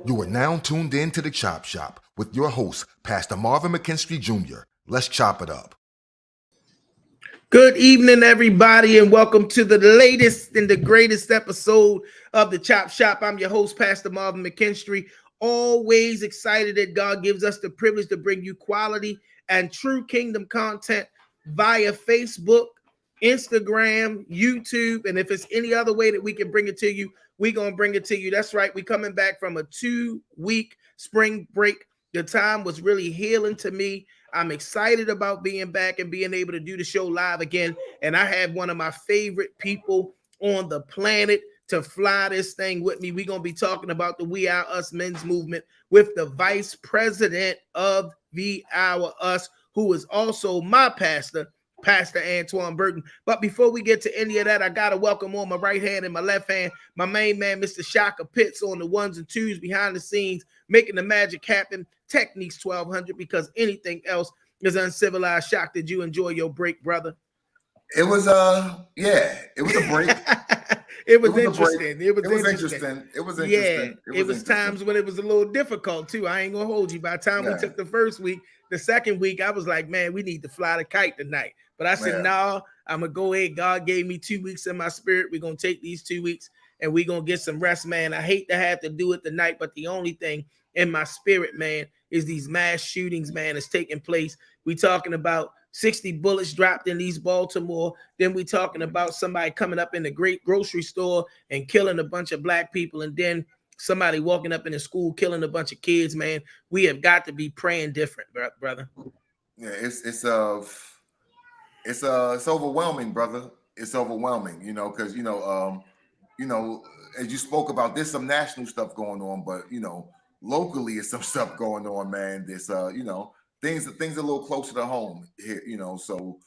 You are now tuned in to the Chop Shop with your host, Pastor Marvin McKenstry Jr. Let's chop it up. Good evening, everybody, and welcome to the latest and the greatest episode of the Chop Shop. I'm your host, Pastor Marvin McKenstry. Always excited that God gives us the privilege to bring you quality and true kingdom content via Facebook, Instagram, YouTube, and if it's any other way that we can bring it to you, we're going to bring it to you. That's right. We're coming back from a 2-week spring break. The time was really healing to me. I'm excited about being back and being able to do the show live again. And I have one of my favorite people on the planet to fly this thing with me. We're going to be talking about the We Are Us men's movement with the vice president of We Are Us, who is also my pastor, Pastor Antoine Burton. But before we get to any of that, I got to welcome on my right hand and my left hand, my main man, Mr. Shaka Pitts, on the ones and twos behind the scenes, making the magic happen. Techniques 1200, because anything else is uncivilized. Shock, did you enjoy your break, brother? It was it was a break. It was interesting. It was interesting. It was interesting. It was times when it was a little difficult too. I ain't gonna hold you. By the time we took the first week, the second week, I was like, man, we need to fly the kite tonight. But I said, no, I'm gonna go ahead. God gave me 2 weeks in my spirit. We're gonna take these 2 weeks and we're gonna get some rest, man. I hate to have to do it tonight, but the only thing in my spirit, man, is these mass shootings, man, is taking place. We talking about 60 bullets dropped in East Baltimore. Then we talking about somebody coming up in the great grocery store and killing a bunch of black people. And then somebody walking up in the school, killing a bunch of kids, man. We have got to be praying different, brother. Yeah, it's overwhelming, brother. It's overwhelming, because, as you spoke about, there's some national stuff going on, but, locally is some stuff going on, man. There's things a little closer to home here, so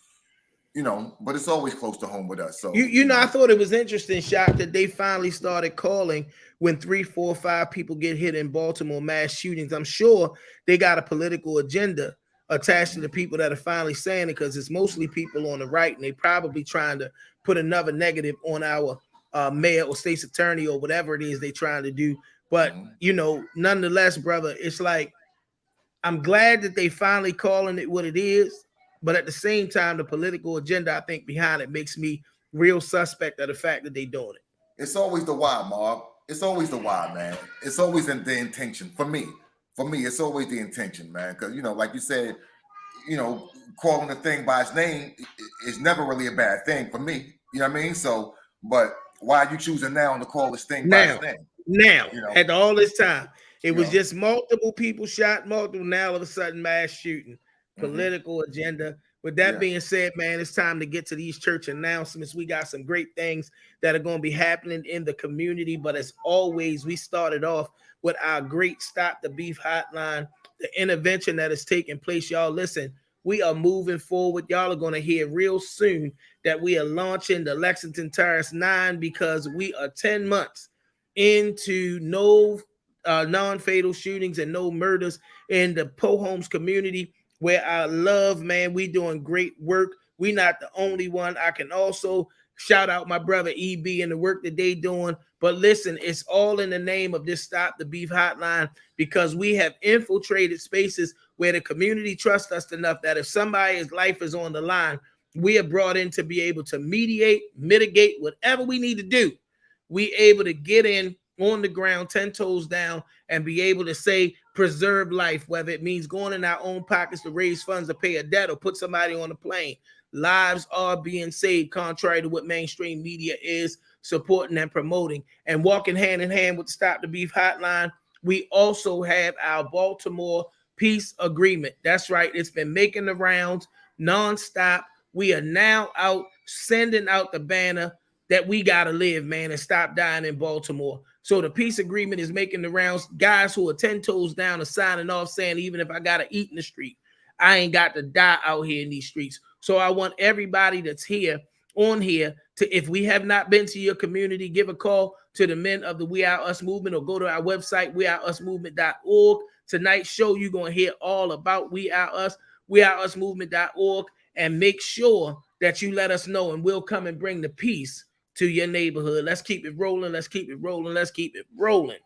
but it's always close to home with us. So I thought it was interesting, Shaq, that they finally started calling when 3, 4, 5 people get hit in Baltimore mass shootings. I'm sure they got a political agenda attached to the people that are finally saying it, because it's mostly people on the right, and they probably trying to put another negative on our mayor or state's attorney or whatever it is they trying to do. But, nonetheless, brother, it's like, I'm glad that they finally calling it what it is. But at the same time, the political agenda, I think, behind it makes me real suspect of the fact that they doing it. It's always the why, Marv. It's always the why, man. It's always in the intention. For me, it's always the intention, man. Because, like you said, calling the thing by its name is never really a bad thing for me. You know what I mean? So, but why are you choosing now to call this thing by its name? Now, after all this time, it was just multiple people shot, multiple. Now all of a sudden, mass shooting, political agenda. With that being said, man, it's time to get to these church announcements. We got some great things that are going to be happening in the community. But as always, we started off with our great Stop the Beef hotline, the intervention that is taking place. Y'all, listen, we are moving forward. Y'all are going to hear real soon that we are launching the Lexington Terrace 9, because we are 10 months into no non-fatal shootings and no murders in the Po Homes community, where I love, man, we doing great work. We not the only one. I can also shout out my brother EB and the work that they doing. But listen, it's all in the name of this Stop the Beef hotline, because we have infiltrated spaces where the community trusts us enough that if somebody's life is on the line, we are brought in to be able to mediate, mitigate, whatever we need to do. We able to get in on the ground, 10 toes down, and be able to say preserve life, whether it means going in our own pockets to raise funds to pay a debt or put somebody on a plane. Lives are being saved, contrary to what mainstream media is supporting and promoting. And walking hand in hand with the Stop the Beef hotline, we also have our Baltimore peace agreement. That's right. It's been making the rounds nonstop. We are now out sending out the banner that we got to live, man, and stop dying in Baltimore. So the peace agreement is making the rounds. Guys who are 10 toes down are signing off saying, even if I got to eat in the street, I ain't got to die out here in these streets. So I want everybody that's here on here to, if we have not been to your community, give a call to the men of the We Are Us movement, or go to our website, weareusmovement.org. Tonight's show, you're going to hear all about We Are Us, weareusmovement.org, and make sure that you let us know, and we'll come and bring the peace to your neighborhood. Let's keep it rolling. Let's keep it rolling. Let's keep it rolling.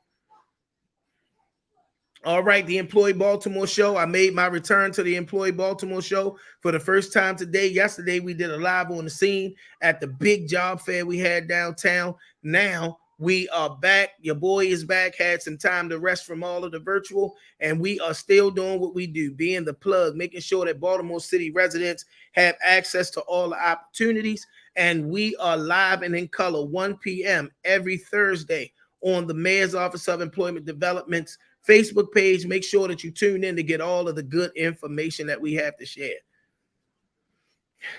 All right, the Employee Baltimore show. I made my return to the Employee Baltimore show for the first time today. Yesterday, we did a live on the scene at the big job fair we had downtown. Now we are back. Your boy is back. Had some time to rest from all of the virtual, and we are still doing what we do, being the plug, making sure that Baltimore City residents have access to all the opportunities. And we are live and in color 1 p.m. every Thursday on the Mayor's Office of Employment Development's Facebook page. Make sure that you tune in to get all of the good information that we have to share.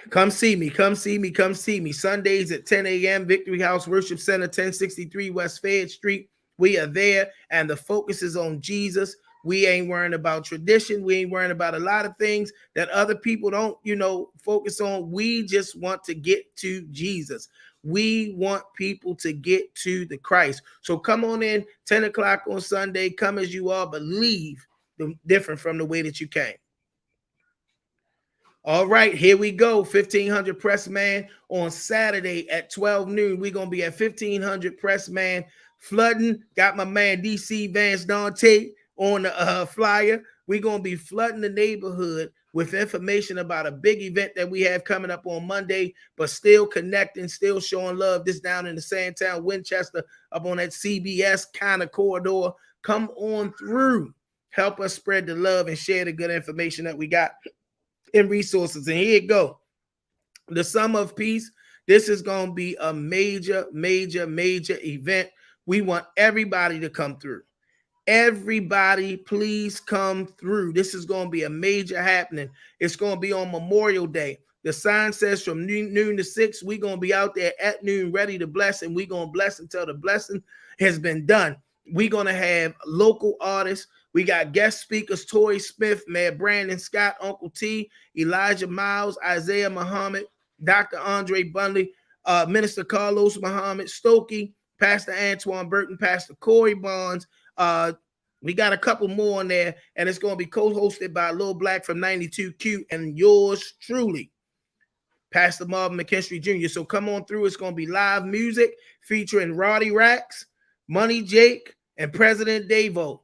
Come see me, come see me, come see me. Sundays at 10 a.m., Victory House Worship Center, 1063 West Fayette Street. We are there, and the focus is on Jesus. We ain't worrying about tradition. We ain't worrying about a lot of things that other people don't, focus on. We just want to get to Jesus. We want people to get to the Christ. So come on in, 10 o'clock on Sunday. Come as you are, but leave different from the way that you came. All right, here we go. 1500 Press Man on Saturday at 12 noon. We're going to be at 1500 Press Man flooding. Got my man DC Vance Dante on the flyer. We're going to be flooding the neighborhood with information about a big event that we have coming up on Monday, but still connecting, still showing love. This down in the Sandtown, Winchester, up on that CBS kind of corridor. Come on through. Help us spread the love and share the good information that we got in resources. And here you go. The Summer of Peace. This is going to be a major, major, major event. We want everybody to come through. Everybody, please come through. This is going to be a major happening. It's going to be on Memorial Day. The sign says from noon to 6. We're going to be out there at noon ready to bless, and we're going to bless until the blessing has been done. We're going to have local artists. We got guest speakers, Tory Smith, Mayor Brandon Scott, Uncle T, Elijah Miles, Isaiah Muhammad, Dr. Andre Bunley, Minister Carlos Muhammad, Stokey, Pastor Antoine Burton, Pastor Corey Bonds. We got a couple more on there, and it's going to be co-hosted by Lil Black from 92Q and yours truly, Pastor Marvin McKenstry Jr. So come on through. It's going to be live music featuring Roddy Racks, Money Jake, and President Davo.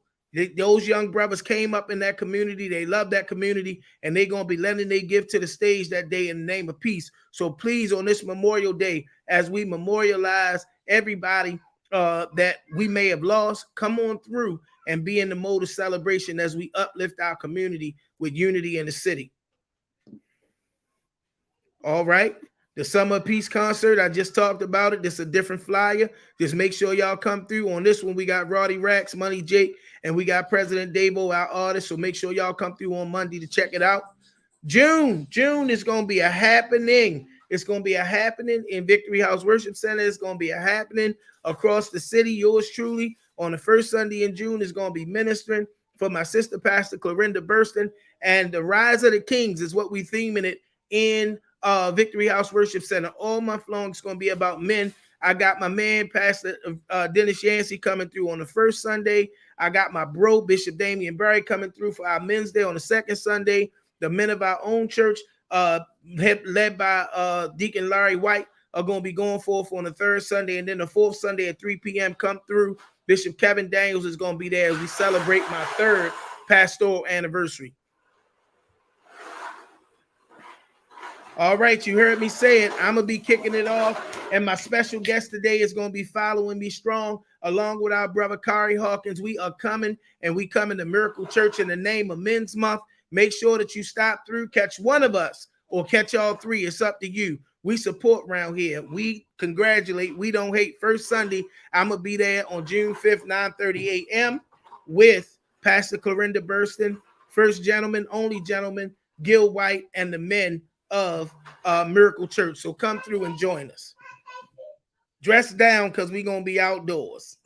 Those young brothers came up in that community. They love that community, and they're going to be lending their gift to the stage that day in the name of peace. So please, on this Memorial Day, as we memorialize everybody that we may have lost, come on through and be in the mode of celebration as we uplift our community with unity in the city. All right. The Summer Peace Concert, I just talked about it. This is a different flyer. Just make sure y'all come through. On this one, we got Roddy Racks, Money Jake, and we got President Davo, our artist. So make sure y'all come through on Monday to check it out. June is going to be a happening. It's going to be a happening in Victory House Worship Center. It's going to be a happening across the city. Yours truly, on the first Sunday in June, is going to be ministering for my sister, Pastor Clorinda Burston. And the Rise of the Kings is what we theming it in Victory House Worship Center. All month long, it's going to be about men. I got my man, Pastor Dennis Yancey, coming through on the first Sunday. I got my bro, Bishop Damian Berry, coming through for our Men's Day on the second Sunday. The men of our own church, led by Deacon Larry White, are going to be going forth on the third Sunday. And then the fourth Sunday at 3 p.m. come through. Bishop Kevin Daniels is going to be there as we celebrate my third pastoral anniversary. All right, you heard me say it. I'm going to be kicking it off, and my special guest today is going to be following me strong, along with our brother Kari Hawkins. We are coming, and we coming to Miracle Church in the name of Men's Month. Make sure that you stop through, catch one of us, or catch all three. It's up to you. We support around here. We congratulate. We don't hate. First Sunday, I'm going to be there on June 5th, 9:30 a.m. with Pastor Clorinda Burston, first gentleman, only gentleman, Gil White, and the men of Miracle Church. So come through and join us. Dress down because we're going to be outdoors.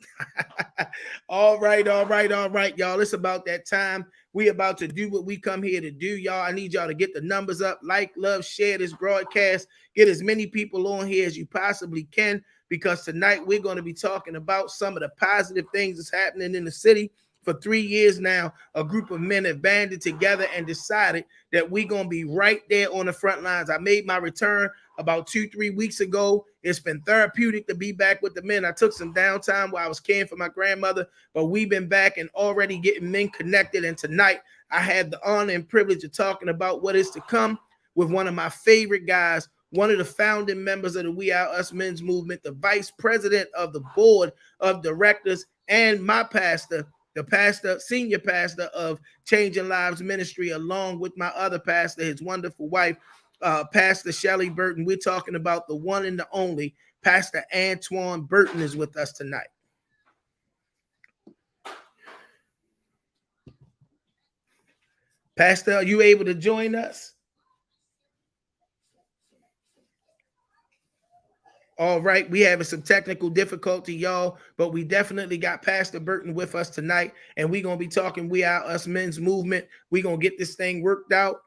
All right, y'all. It's about that time. We about to do what we come here to do, y'all. I need y'all to get the numbers up, like, love, share this broadcast. Get as many people on here as you possibly can, because tonight we're going to be talking about some of the positive things that's happening in the city. For 3 years now, a group of men have banded together and decided that we're going to be right there on the front lines. I made my return about 2-3 weeks ago. It's been therapeutic to be back with the men. I took some downtime while I was caring for my grandmother, but we've been back and already getting men connected. And tonight I had the honor and privilege of talking about what is to come with one of my favorite guys, one of the founding members of the We Are Us Men's Movement, the vice president of the board of directors, and my pastor, the pastor, senior pastor of Changing Lives Ministry, along with my other pastor, his wonderful wife, Pastor Shelly Burton. We're talking about the one and the only Pastor Antoine Burton is with us tonight. Pastor, are you able to join us? All right, we having some technical difficulty, y'all, but we definitely got Pastor Burton with us tonight, and we're going to be talking We Are Us Men's Movement. We're going to get this thing worked out.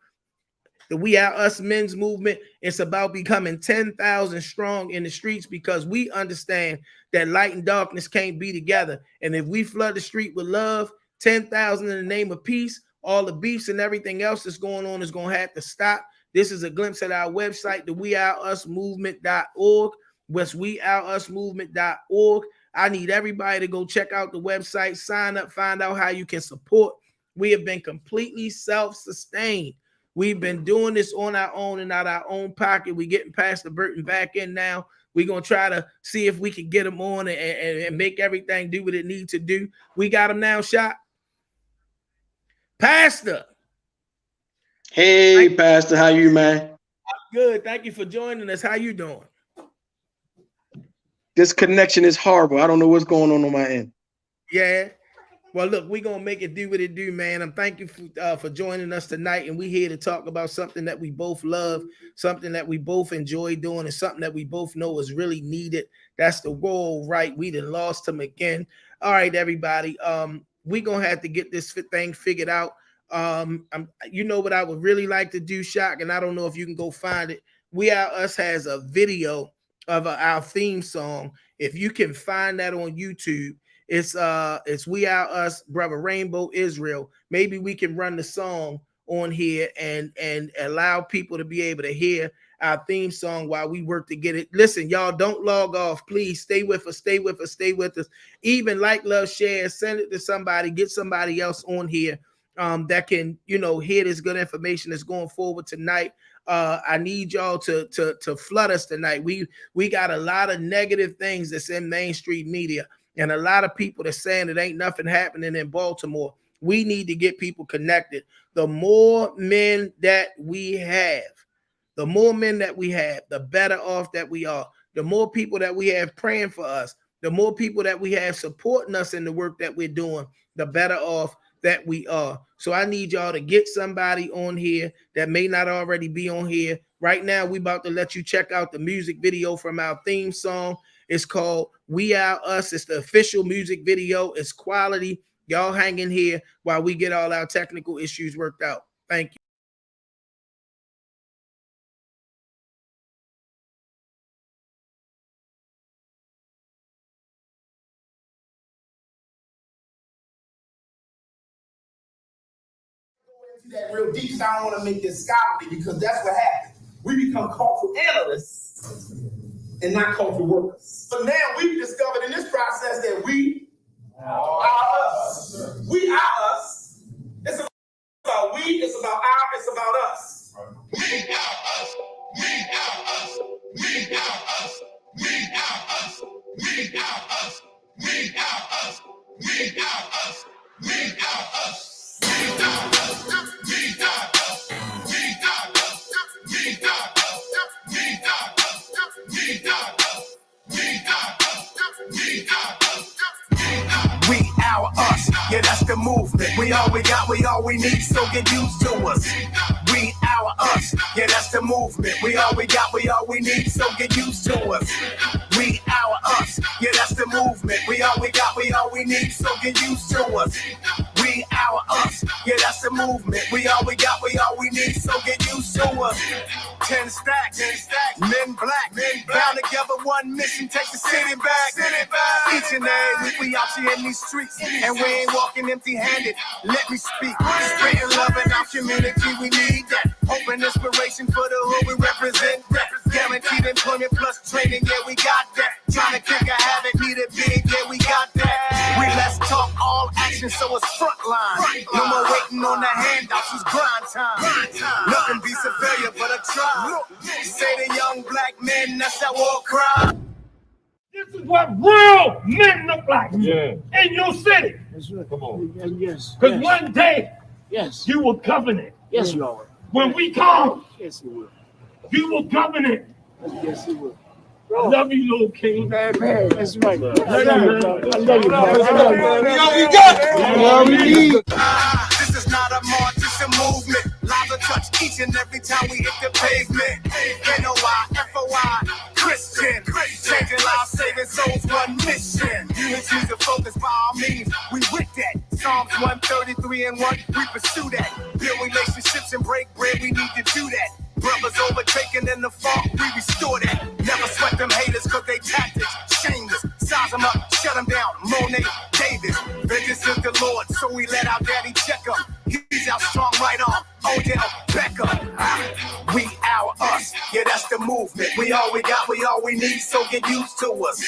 The We Are Us Men's Movement, it's about becoming 10,000 strong in the streets, because we understand that light and darkness can't be together. And if we flood the street with love, 10,000 in the name of peace, all the beefs and everything else that's going on is going to have to stop. This is a glimpse at our website, the weareusmovement.org. weareusmovement.org. I need everybody to go check out the website, sign up, find out how you can support. We have been completely self-sustained. We've been doing this on our own and out our own pocket. We're getting Pastor Burton back in now. We're going to try to see if we can get him on and make everything do what it needs to do. We got him now, Shot. Pastor. Hey, Pastor, how you, man? I'm good. Thank you for joining us. How you doing? This connection is horrible. I don't know what's going on my end. Yeah. Well, look, we're going to make it do what it do, man. I'm thank you for joining us tonight. And we're here to talk about something that we both love, something that we both enjoy doing, and something that we both know is really needed. That's the world right. We done lost him again. All right, everybody. We're going to have to get this thing figured out. You know what I would really like to do, Shaka, and I don't know if you can go find it. We Are Us has a video of our theme song. If you can find that on YouTube, it's We Are Us, Brother Rainbow Israel. Maybe we can run the song on here and allow people to be able to hear our theme song while we work to get it. Listen, y'all, don't log off. Please stay with us, stay with us, stay with us. Even like, love, share, send it to somebody, get somebody else on here that can, hear this good information that's going forward tonight. I need y'all to flood us tonight. We got a lot of negative things that's in mainstream media, and a lot of people that's saying it ain't nothing happening in Baltimore. We need to get people connected. The more men that we have, the better off that we are. The more people that we have praying for us, the more people that we have supporting us in the work that we're doing, the better off that we are. So I need y'all to get somebody on here that may not already be on here. Right now, we about to let you check out the music video from our theme song. It's called We Are Us. It's the official music video. It's quality. Y'all hang in here while we get all our technical issues worked out. Thank you. That real deep, so I don't want to make this scholarly, because that's what happens. We become cultural analysts and not cultural workers. But now we've discovered in this process that we are us. We are us. It's about we, it's about our, it's about us. We are us. We are us. We are us. We are us. We are us. We are us. We are us. We are us. We our us, yeah, that's the movement. We all we got, we all we need, so get used to us. We our us, yeah, that's the movement. We all we got, we all we need, so get used to us. We our us, yeah, that's the movement. We all we got, we all we need, so get used to us. We our us, yeah, that's the movement. We all we got, we all we need, so get used to us. 10 stacks, men black, bound together, one mission, take the city back. Each and every week we out here in these streets, and we ain't walking empty-handed. Let me speak, spreading love in our community, we need that. Hope and inspiration for the hood we represent. Guaranteed employment plus training, yeah, we got that. Trying to kick a habit, need it big, yeah, we got that. We less talk, all action, so it's frontline. No more waiting on the handouts, it's grind time. Nothing beats a failure but a try. Say the young black men, that's our war cry. This is what real men look like in your city. That's right. Come on. Yes. Because one day Yes. you will govern it. Yes, you are. When we come, Yes, you will. you will govern it. Yes, you will. I love you, little king. Man, that's right. I love you, bro. I love you, bro. This is not a march, it's a movement. Lives are touched each and every time we hit the pavement. N-O-I-F-O-I, Christian. Changing lives, saving souls, one mission. Unity's the focus by all means. We with that. Psalms 133 and 1, we pursue that. Build relationships and break bread, we need to do that. Brothers overtaken in the fall, we restore that. Never sweat them haters, cause they tactics shameless. Size them up, shut them down. Monet, Davis. Vengeance is the Lord, so we let our daddy check him. He's our strong right arm, Odell Beckham. We, our, us, yeah, that's the movement. We all we got, we all we need, so get used to us.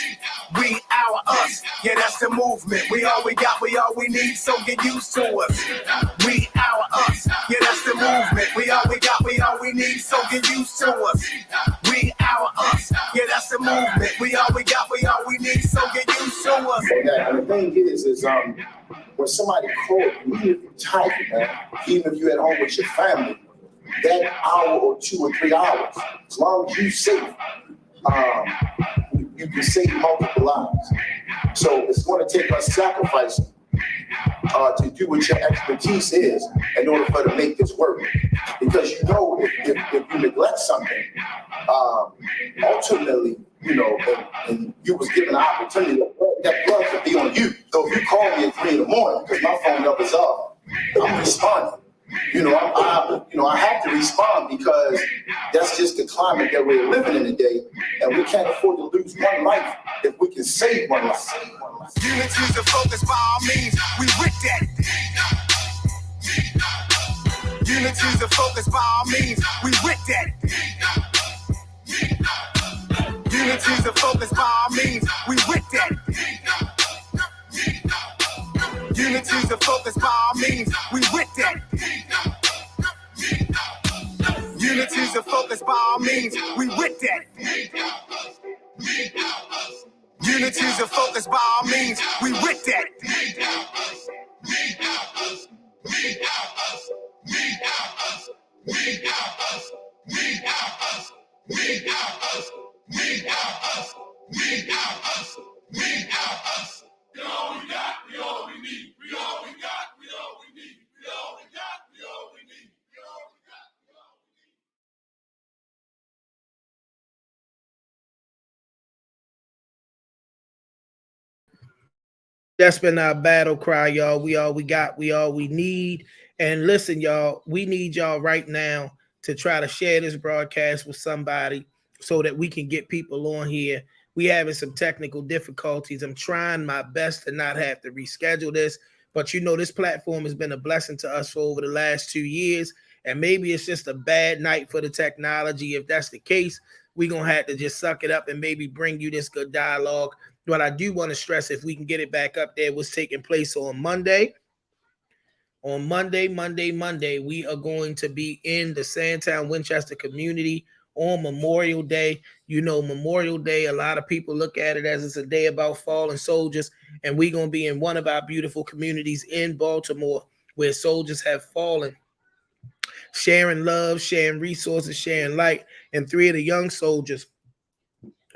We, our, us, yeah, that's the movement. We all we got, we all we need, so get used to us. We, our, us, yeah, that's the movement. We all we got, we all we need, so get used to us. We, our, us, yeah, that's the movement. We all we got, we all we need, so get used to us. And the thing is when somebody calls you, even if you're tired, man, even if you're at home with your family, that hour or 2 or 3 hours, as long as you're safe, you can save multiple lives. So it's going to take us sacrificing to do what your expertise is in order for to make this work. Because you know, if you neglect something, ultimately, you know, and you was given an opportunity, that blood could be on you. So if you call me at 3 in the morning because my phone number's off, I'm responding. You know, I have to respond because that's just the climate that we're living in today, and we can't afford to lose one life if we can save one life. Unity's the focus by all means. We with that. Unity's the focus by all means. We with that. Unity's the focus by all means. We with that. Unity's the focus by all means. We with that. Unity's the focus by all means. We with that. Unity's the focus by all means. We with that. That's been our battle cry, y'all. We all we got, we all we need. And listen, y'all, we need y'all right now to try to share this broadcast with somebody so that we can get people on here. We having some technical difficulties. I'm trying my best to not have to reschedule this, but you know, this platform has been a blessing to us for over the last 2 years. And maybe it's just a bad night for the technology. If that's the case, we're going to have to just suck it up and maybe bring you this good dialogue. What I do want to stress, if we can get it back up there, was taking place on Monday. On Monday, we are going to be in the Sandtown, Winchester community on Memorial Day. You know, Memorial Day, a lot of people look at it as it's a day about fallen soldiers, and we're going to be in one of our beautiful communities in Baltimore where soldiers have fallen, sharing love, sharing resources, sharing light, and 3 of the young soldiers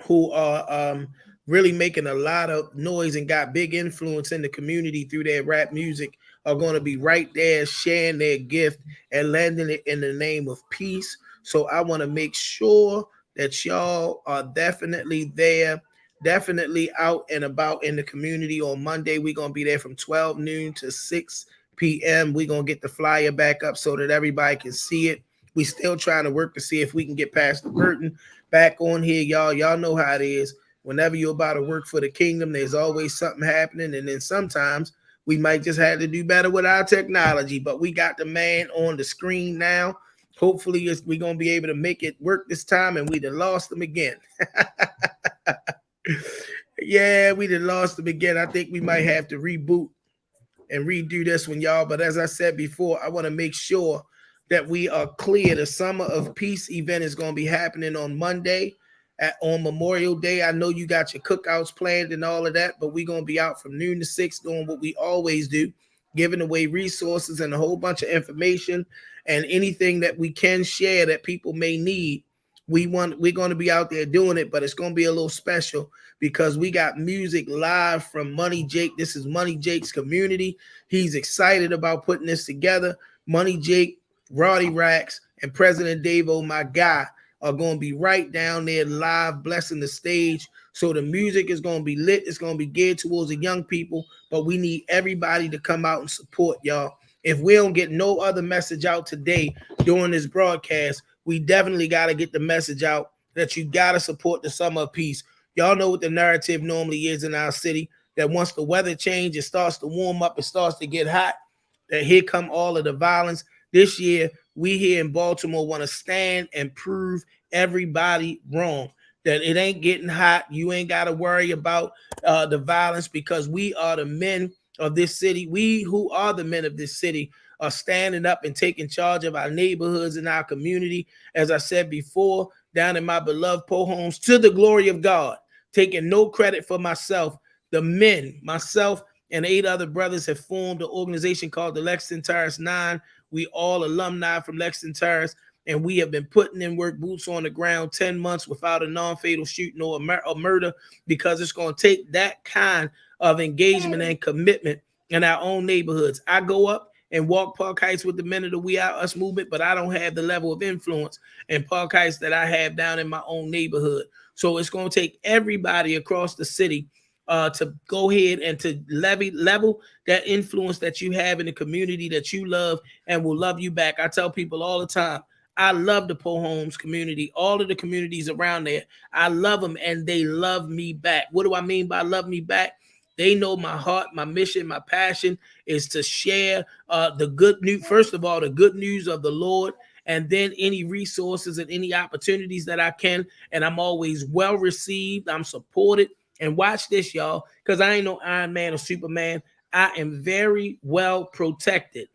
who are really making a lot of noise and got big influence in the community through their rap music are going to be right there sharing their gift and landing it in the name of peace. So I want to make sure that y'all are definitely there, definitely out and about in the community on Monday. We're going to be there from 12 noon to 6 p.m. We're going to get the flyer back up so that everybody can see it. We still trying to work to see if we can get Pastor Burton back on here, y'all. Y'all know how it is. Whenever you're about to work for the kingdom, there's always something happening. And then sometimes we might just have to do better with our technology. But we got the man on the screen now Hopefully we're going to be able to make it work this time, and we done lost them again. Yeah, we done lost them again. I think we might have to reboot and redo this one, y'all. But as I said before, I want to make sure that we are clear. The Summer of Peace event is going to be happening on Monday on Memorial Day. I know you got your cookouts planned and all of that, but we're going to be out from noon to 6 doing what we always do, giving away resources and a whole bunch of information and anything that we can share that people may need. We're going to be out there doing it, but it's going to be a little special because we got music live from Money Jake. This is Money Jake's community. He's excited about putting this together. Money Jake, Roddy Racks, and President Davo, my guy, are going to be right down there live, blessing the stage. So the music is going to be lit. It's going to be geared towards the young people, but we need everybody to come out and support, y'all. If we don't get no other message out today during this broadcast, we definitely got to get the message out that you got to support the Summer of Peace. Y'all know what the narrative normally is in our city, that once the weather changes, it starts to warm up, it starts to get hot, that here come all of the violence. This year, we here in Baltimore want to stand and prove everybody wrong, that it ain't getting hot. You ain't got to worry about the violence because we are the men of this city. We who are the men of this city are standing up and taking charge of our neighborhoods and our community. As I said before, down in my beloved Po homes, to the glory of God, taking no credit for myself. The men, myself, and 8 other brothers have formed an organization called the Lexington Terrace 9. We all alumni from Lexington Terrace, and we have been putting in work, boots on the ground, 10 months without a non-fatal shooting or a murder, because it's going to take that kind of engagement and commitment in our own neighborhoods. I go up and walk Park Heights with the Men of the We Are Us movement, but I don't have the level of influence in Park Heights that I have down in my own neighborhood. So it's going to take everybody across the city to go ahead and to level that influence that you have in the community that you love and will love you back. I tell people all the time, I love the Po Homes community, all of the communities around there. I love them and they love me back. What do I mean by love me back? They know my heart, my mission, my passion is to share the good news. First of all, the good news of the Lord, and then any resources and any opportunities that I can. And I'm always well received. I'm supported. And watch this, y'all, because I ain't no Iron Man or Superman. I am very well protected.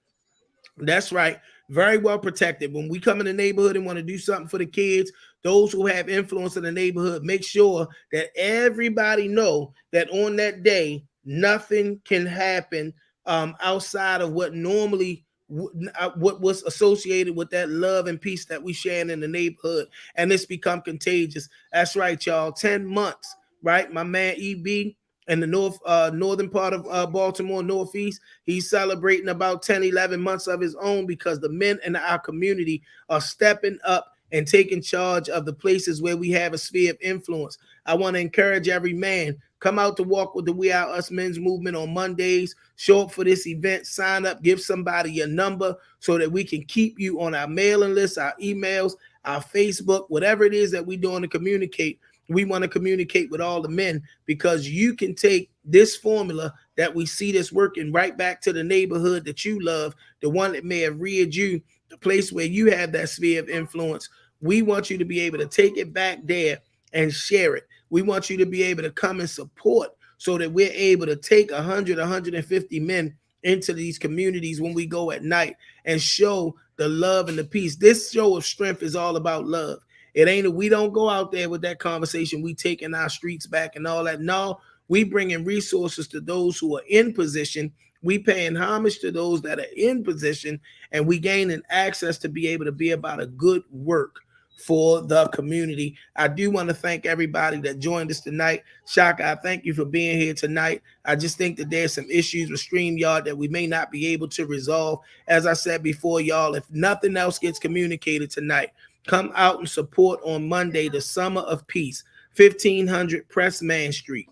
That's right. Very well protected. When we come in the neighborhood and want to do something for the kids, those who have influence in the neighborhood, make sure that everybody know that on that day, nothing can happen outside of what normally what was associated with that love and peace that we share in the neighborhood. And it's become contagious. That's right, y'all. 10 months, right? My man EB in the northern part of Baltimore, Northeast, he's celebrating about 10, 11 months of his own because the men in our community are stepping up and taking charge of the places where we have a sphere of influence. I want to encourage every man, come out to walk with the We Are Us Men's movement on Mondays, show up for this event, sign up, give somebody your number so that we can keep you on our mailing list, our emails, our Facebook, whatever it is that we're doing to communicate. We want to communicate with all the men because you can take this formula that we see this working right back to the neighborhood that you love, the one that may have reared you, the place where you have that sphere of influence. We want you to be able to take it back there and share it. We want you to be able to come and support so that we're able to take 100, 150 men into these communities when we go at night and show the love and the peace. This show of strength is all about love. It ain't, we don't go out there with that conversation, we taking our streets back and all that. No, we bringing resources to those who are in position. We paying homage to those that are in position, and we gaining access to be able to be about a good work for the community. I do want to thank everybody that joined us tonight. Shaka, I thank you for being here tonight. I just think that there's some issues with StreamYard that we may not be able to resolve. As I said before, y'all, if nothing else gets communicated tonight, come out and support on Monday, the Summer of Peace, 1500 Pressman Street.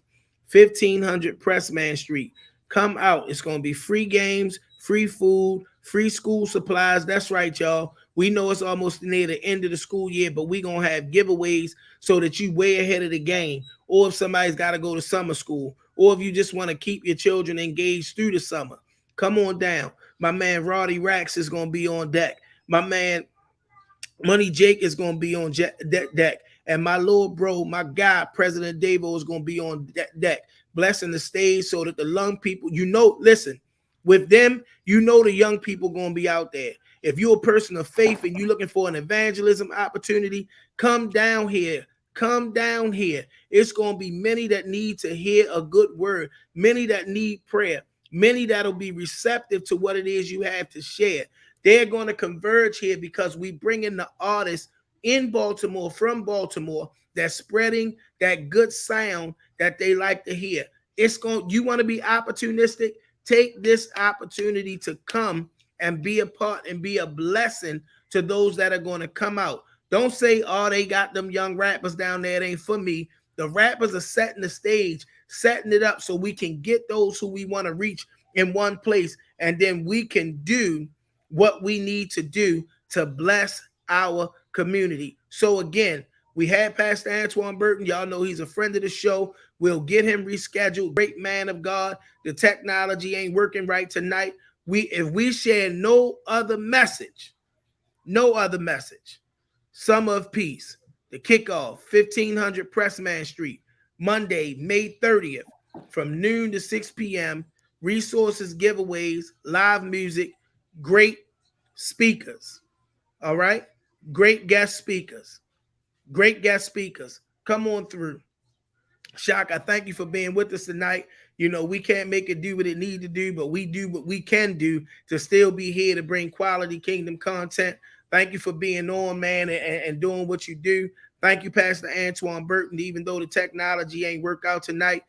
1500 Pressman Street. Come out. It's going to be free games, free food, free school supplies. That's right, y'all. We know it's almost near the end of the school year, but we're going to have giveaways so that you way ahead of the game. Or if somebody's got to go to summer school, or if you just want to keep your children engaged through the summer, come on down. My man Roddy Racks is going to be on deck. My man Money Jake is going to be on deck. And my little bro, my guy, President Davo, is going to be on deck, blessing the stage so that the young people, listen, with them, the young people going to be out there. If you're a person of faith and you're looking for an evangelism opportunity, come down here. Come down here. It's going to be many that need to hear a good word, many that need prayer, many that'll be receptive to what it is you have to share. They're going to converge here because we bring in the artists in Baltimore, from Baltimore, that's spreading that good sound that they like to hear. You want to be opportunistic? Take this opportunity to come and be a part and be a blessing to those that are going to come out. Don't say, oh, they got them young rappers down there. It ain't for me. The rappers are setting the stage, setting it up so we can get those who we want to reach in one place. And then we can do what we need to do to bless our community. So again, we had Pastor Antoine Burton. Y'all know he's a friend of the show. We'll get him rescheduled. Great man of God. The technology ain't working right tonight. If we share no other message, Summer of Peace, the kickoff, 1500 Pressman Street, Monday, May 30th, from noon to 6 p.m. Resources, giveaways, live music, great speakers. All right? Great guest speakers. Come on through. Shaka, thank you for being with us tonight. We can't make it do what it need to do, but we do what we can do to still be here to bring quality kingdom content. Thank you for being on, man, and doing what you do. Thank you, Pastor Antoine Burton. Even though the technology ain't work out tonight,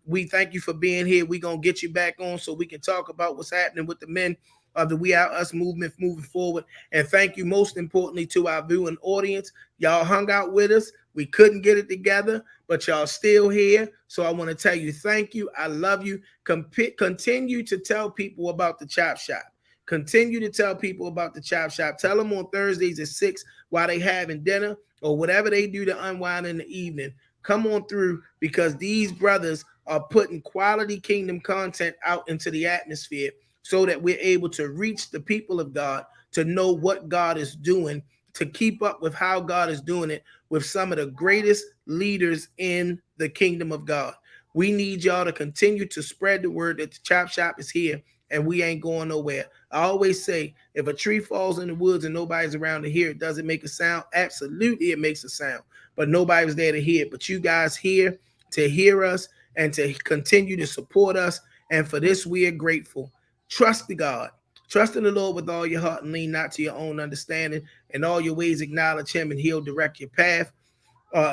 we thank you for being here. We're going to get you back on so we can talk about what's happening with the men of the We Are Us movement moving forward. And thank you most importantly to our viewing audience. Y'all hung out with us. We couldn't get it together, but y'all still here. So I want to tell you thank you. I love you. Continue to tell people about the Chop Shop. Continue to tell people about the Chop Shop. Tell them on Thursdays at 6 while they having dinner or whatever they do to unwind in the evening. Come on through because these brothers are putting quality kingdom content out into the atmosphere so that we're able to reach the people of God, to know what God is doing, to keep up with how God is doing it with some of the greatest leaders in the kingdom of God. We need y'all to continue to spread the word that the Chop Shop is here and we ain't going nowhere. I always say, if a tree falls in the woods and nobody's around to hear it, does it make a sound? Absolutely, it makes a sound, but nobody was there to hear it. But you guys here to hear us and to continue to support us. And for this, we are grateful. Trust the God. Trust in the Lord with all your heart and lean not to your own understanding. In all your ways, acknowledge him and he'll direct your path.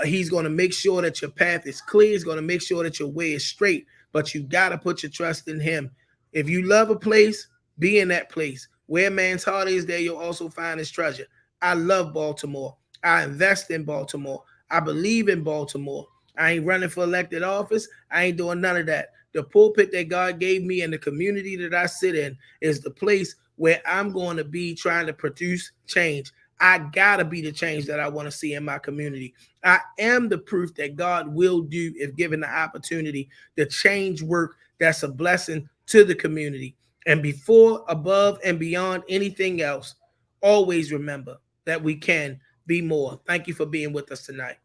He's going to make sure that your path is clear. He's going to make sure that your way is straight, but you got to put your trust in him. If you love a place, be in that place. Where man's heart is, there you'll also find his treasure. I love Baltimore. I invest in Baltimore. I believe in Baltimore. I ain't running for elected office. I ain't doing none of that. The pulpit that God gave me and the community that I sit in is the place where I'm going to be trying to produce change. I got to be the change that I want to see in my community. I am the proof that God will do, if given the opportunity, the change work that's a blessing to the community. And before, above, and beyond anything else, always remember that we can be more. Thank you for being with us tonight.